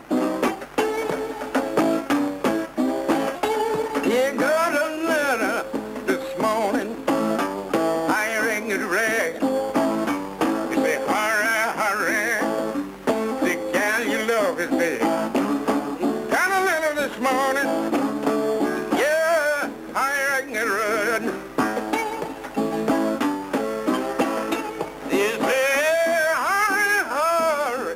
Blues. You got a letter this morning, I ring it red. You say, hurry, hurry, the gal you love is dead. Got a letter this morning, yeah, I ring it red. You say, hurry, hurry,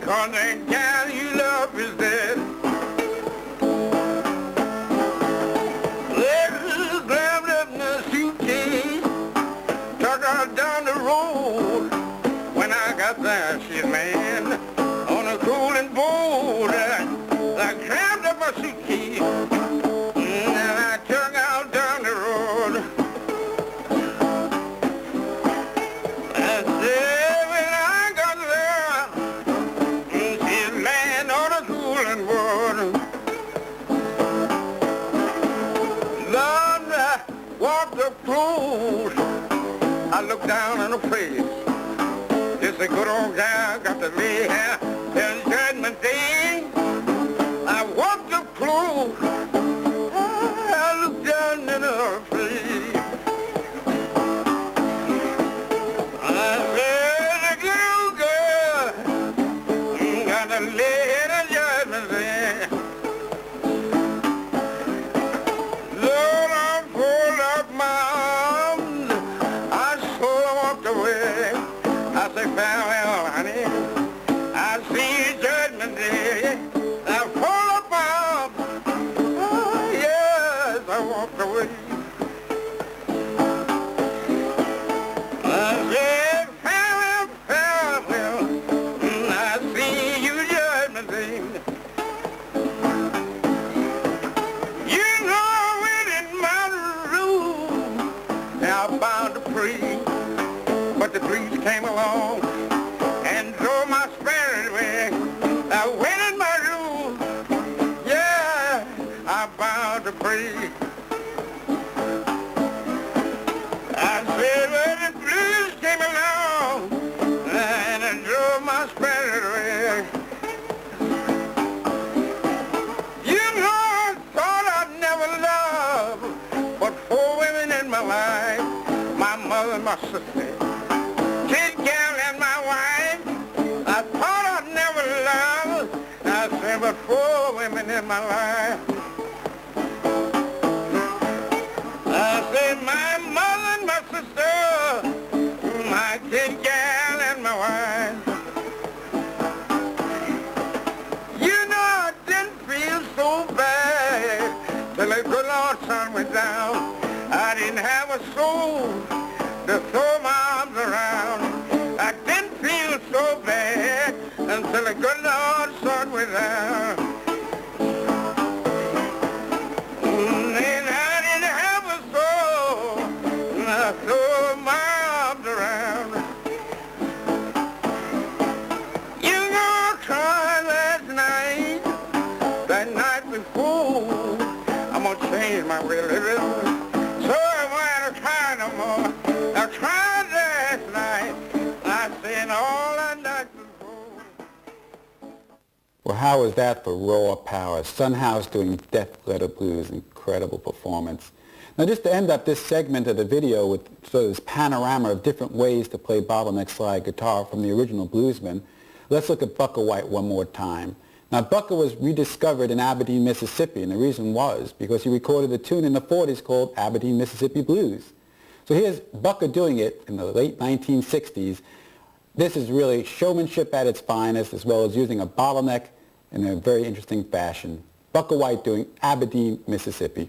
'cause the gal you love is dead. Down the road, when I got there, she's laying on a cooling board. I grabbed up my suitcase and I took out down the road. I said when I got there, she's laying on a cooling board. Lord, I walked up close. I looked down on her face. It's a good old gal, got the lay hair and judgment day. I walked up close. I looked down in her face. I said, girl, got the lay hair and judgment day. Lord, I pulled up my I say, farewell, honey. I see you judgment day. I pull up my arms. Oh, yes, I walked away. I said, farewell, farewell. I see you judgment day. You know I went in my room. Now I'm bound to pray. But the breeze came along and drove my spirit away. I went in my room, yeah, I vowed to pray. I said, well, the breeze came along and it drove my spirit away. You know, I thought I'd never love but 4 women in my life, my mother and my sister. Kid gal and my wife, I thought I'd never love. I said, but 4 women in my life. I said, my mother and my sister, my kid gal and my wife. You know, I didn't feel so bad till the good Lord sun went down. I didn't have a soul to throw my arms around. I didn't feel so bad until the good Lord sun went down. And I didn't have a soul to throw my arms around. You know I cried last night, that night before. I'm gonna change my way of living. So I won't cry no more. I cried last night. I said all I night before. Well, how was that for raw power? Son House doing Death Letter Blues, incredible performance. Now, just to end up this segment of the video with sort of this panorama of different ways to play bottleneck slide guitar from the original bluesman, let's look at Bucka White one more time. Now, Bucka was rediscovered in Aberdeen, Mississippi, and the reason was because he recorded a tune in the 40s called Aberdeen, Mississippi Blues. So here's Bucka doing it in the late 1960s. This is really showmanship at its finest, as well as using a bottleneck in a very interesting fashion. Bucka White doing Aberdeen, Mississippi.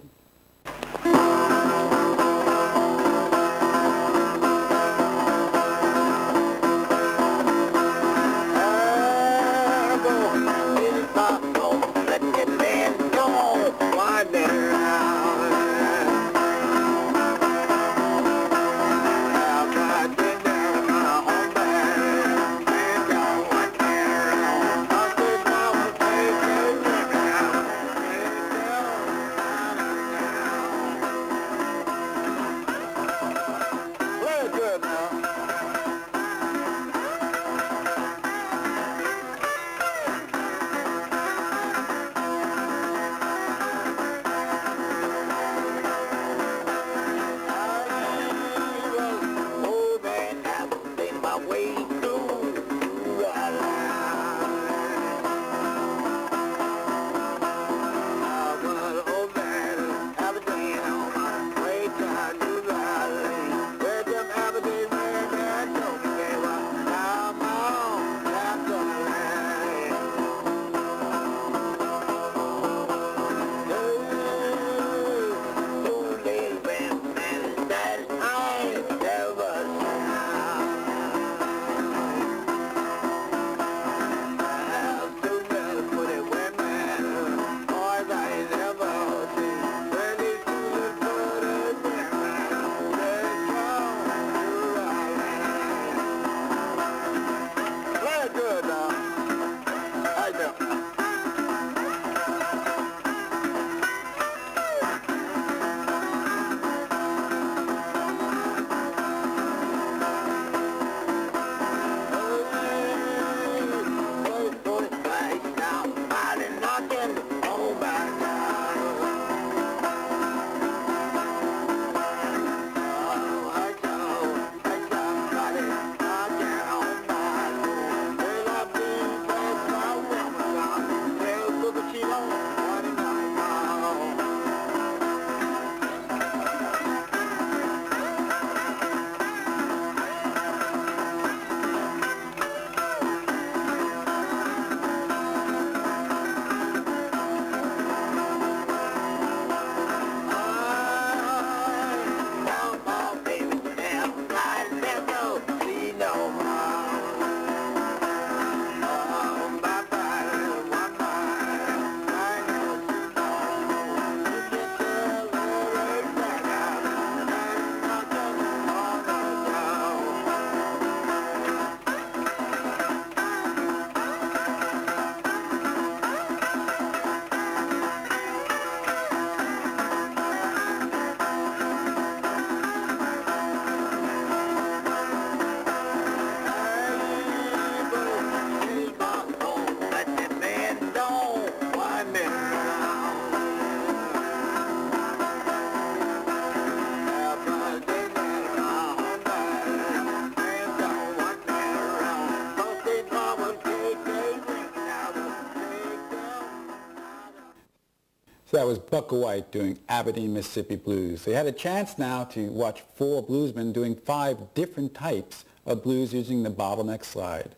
So that was Bucka White doing Aberdeen, Mississippi blues. So you had a chance now to watch 4 bluesmen doing 5 different types of blues using the bottleneck slide.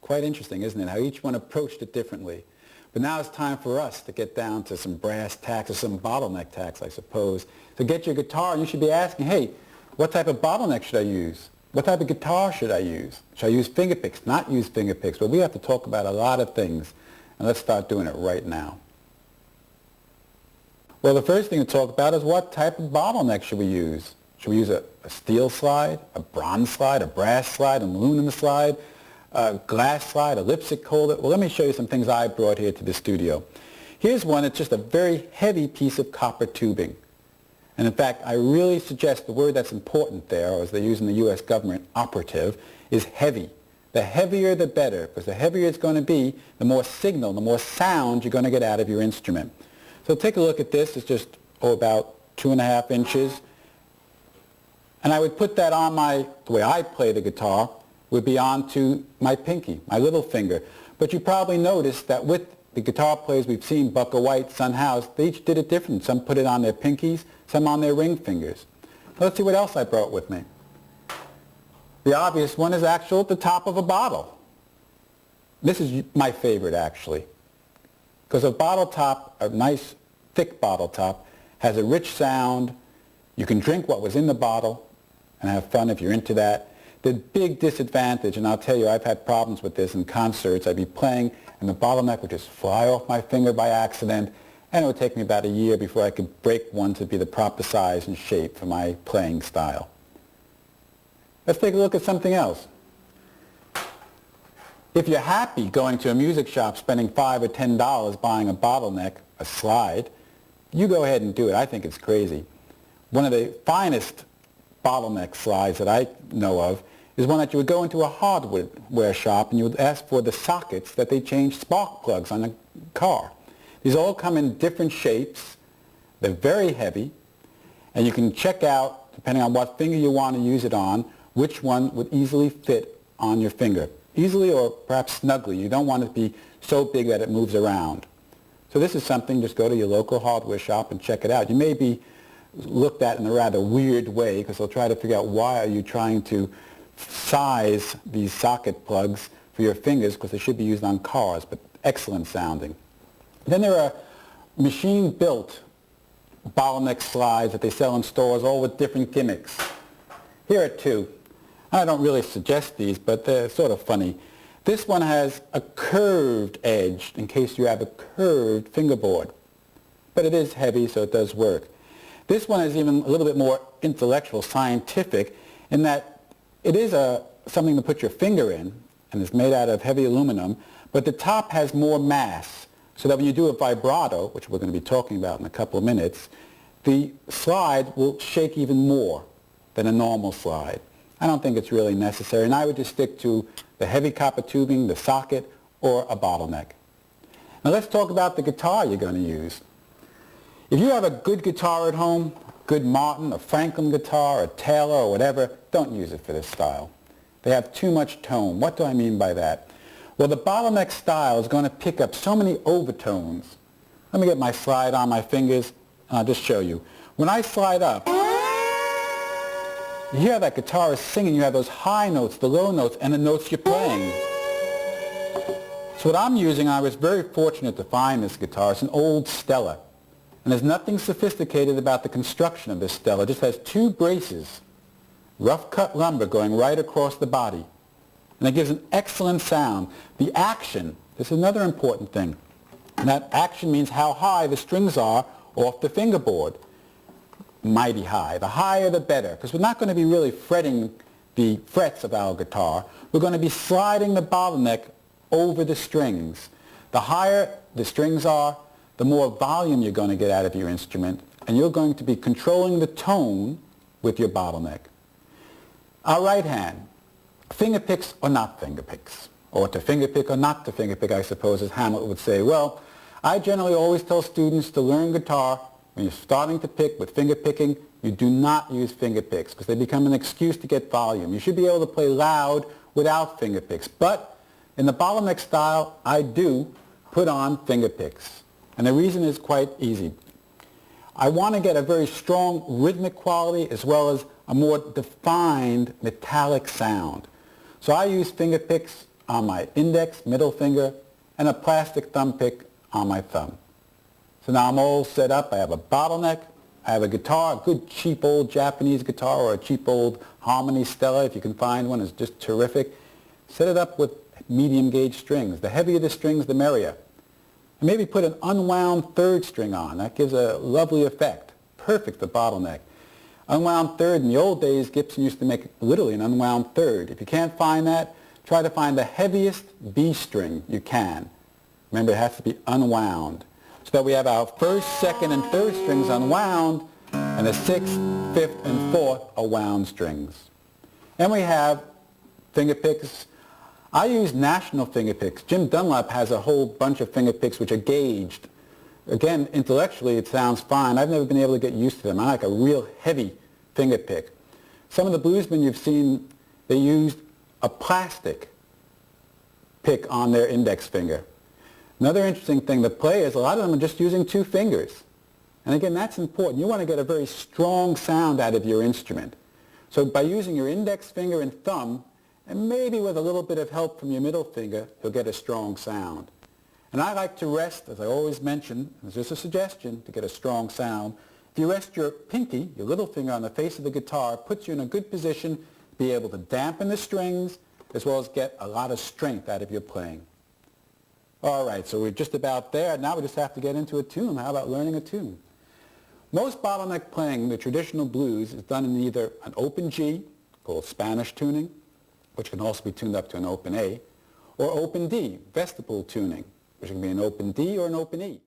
Quite interesting, isn't it, how each one approached it differently. But now it's time for us to get down to some brass tacks, or some bottleneck tacks, I suppose. So get your guitar, and you should be asking, hey, what type of bottleneck should I use? What type of guitar should I use? Should I use finger picks, not use finger picks? Well, we have to talk about a lot of things, and let's start doing it right now. Well, the first thing to talk about is what type of bottleneck should we use? Should we use a steel slide, a bronze slide, a brass slide, an aluminum slide, a glass slide, a lipstick holder? Well, let me show you some things I brought here to the studio. Here's one that's just a very heavy piece of copper tubing. And in fact, I really suggest the word that's important there, or as they use in the U.S. government, operative, is heavy. The heavier the better, because the heavier it's going to be, the more signal, the more sound you're going to get out of your instrument. So take a look at this. It's just about 2.5 inches. And I would put that on the way I play the guitar, would be onto my pinky, my little finger. But you probably noticed that with the guitar players we've seen, Bucka White, Son House, they each did it different. Some put it on their pinkies, some on their ring fingers. Let's see what else I brought with me. The obvious one is actually at the top of a bottle. This is my favorite, actually, because a bottle top, a nice thick bottle top, has a rich sound. You can drink what was in the bottle and have fun if you're into that. The big disadvantage, and I'll tell you, I've had problems with this in concerts. I'd be playing and the bottleneck would just fly off my finger by accident, and it would take me about a year before I could break one to be the proper size and shape for my playing style. Let's take a look at something else. If you're happy going to a music shop, spending $5 or $10 buying a bottleneck, a slide, you go ahead and do it. I think it's crazy. One of the finest bottleneck slides that I know of is one that you would go into a hardware shop and you would ask for the sockets that they change spark plugs on a car. These all come in different shapes. They're very heavy, and you can check out, depending on what finger you want to use it on, which one would easily fit on your finger. Easily or perhaps snugly. You don't want it to be so big that it moves around. So this is something, just go to your local hardware shop and check it out. You may be looked at in a rather weird way because they'll try to figure out why are you trying to size these socket plugs for your fingers, because they should be used on cars, but excellent sounding. Then there are machine-built bottleneck slides that they sell in stores, all with different gimmicks. Here are 2. I don't really suggest these, but they're sort of funny. This one has a curved edge in case you have a curved fingerboard, but it is heavy, so it does work. This one is even a little bit more intellectual, scientific, in that it is something to put your finger in, and it's made out of heavy aluminum, but the top has more mass, so that when you do a vibrato, which we're going to be talking about in a couple of minutes, the slide will shake even more than a normal slide. I don't think it's really necessary, and I would just stick to the heavy copper tubing, the socket, or a bottleneck. Now let's talk about the guitar you're going to use. If you have a good guitar at home, good Martin, a Franklin guitar, a Taylor, or whatever, don't use it for this style. They have too much tone. What do I mean by that? Well, the bottleneck style is going to pick up so many overtones. Let me get my slide on my fingers, and I'll just show you. When I slide up, you hear that guitar is singing. You have those high notes, the low notes, and the notes you're playing. So what I'm using, I was very fortunate to find this guitar. It's an old Stella. And there's nothing sophisticated about the construction of this Stella. It just has 2 braces, rough cut lumber going right across the body. And it gives an excellent sound. The action, this is another important thing. And that action means how high the strings are off the fingerboard. Mighty high. The higher the better, because we're not going to be really fretting the frets of our guitar. We're going to be sliding the bottleneck over the strings. The higher the strings are, the more volume you're going to get out of your instrument, and you're going to be controlling the tone with your bottleneck. Our right hand, finger picks or not finger picks, or to finger pick or not to finger pick, I suppose, as Hamlet would say. Well, I generally always tell students to learn guitar. When you're starting to pick with finger picking, you do not use finger picks because they become an excuse to get volume. You should be able to play loud without finger picks. But in the bottleneck style, I do put on finger picks. And the reason is quite easy. I want to get a very strong rhythmic quality as well as a more defined metallic sound. So I use finger picks on my index, middle finger, and a plastic thumb pick on my thumb. So now I'm all set up. I have a bottleneck. I have a guitar, a good cheap old Japanese guitar or a cheap old Harmony Stella, if you can find one. It's just terrific. Set it up with medium gauge strings. The heavier the strings, the merrier. And maybe put an unwound third string on. That gives a lovely effect. Perfect for bottleneck. Unwound third, in the old days, Gibson used to make literally an unwound third. If you can't find that, try to find the heaviest B string you can. Remember, it has to be unwound. So that we have our first, second, and third strings unwound, and the sixth, fifth, and fourth are wound strings. And we have finger picks. I use National finger picks. Jim Dunlap has a whole bunch of finger picks which are gauged. Again, intellectually it sounds fine. I've never been able to get used to them. I like a real heavy finger pick. Some of the bluesmen you've seen, they used a plastic pick on their index finger. Another interesting thing, the players, a lot of them are just using two fingers. And again, that's important. You want to get a very strong sound out of your instrument. So by using your index finger and thumb, and maybe with a little bit of help from your middle finger, you'll get a strong sound. And I like to rest, as I always mention, it's just a suggestion to get a strong sound. If you rest your pinky, your little finger, on the face of the guitar, puts you in a good position to be able to dampen the strings, as well as get a lot of strength out of your playing. All right, so we're just about there. Now we just have to get into a tune. How about learning a tune? Most bottleneck playing, the traditional blues, is done in either an open G, called Spanish tuning, which can also be tuned up to an open A, or open D, vestibule tuning, which can be an open D or an open E.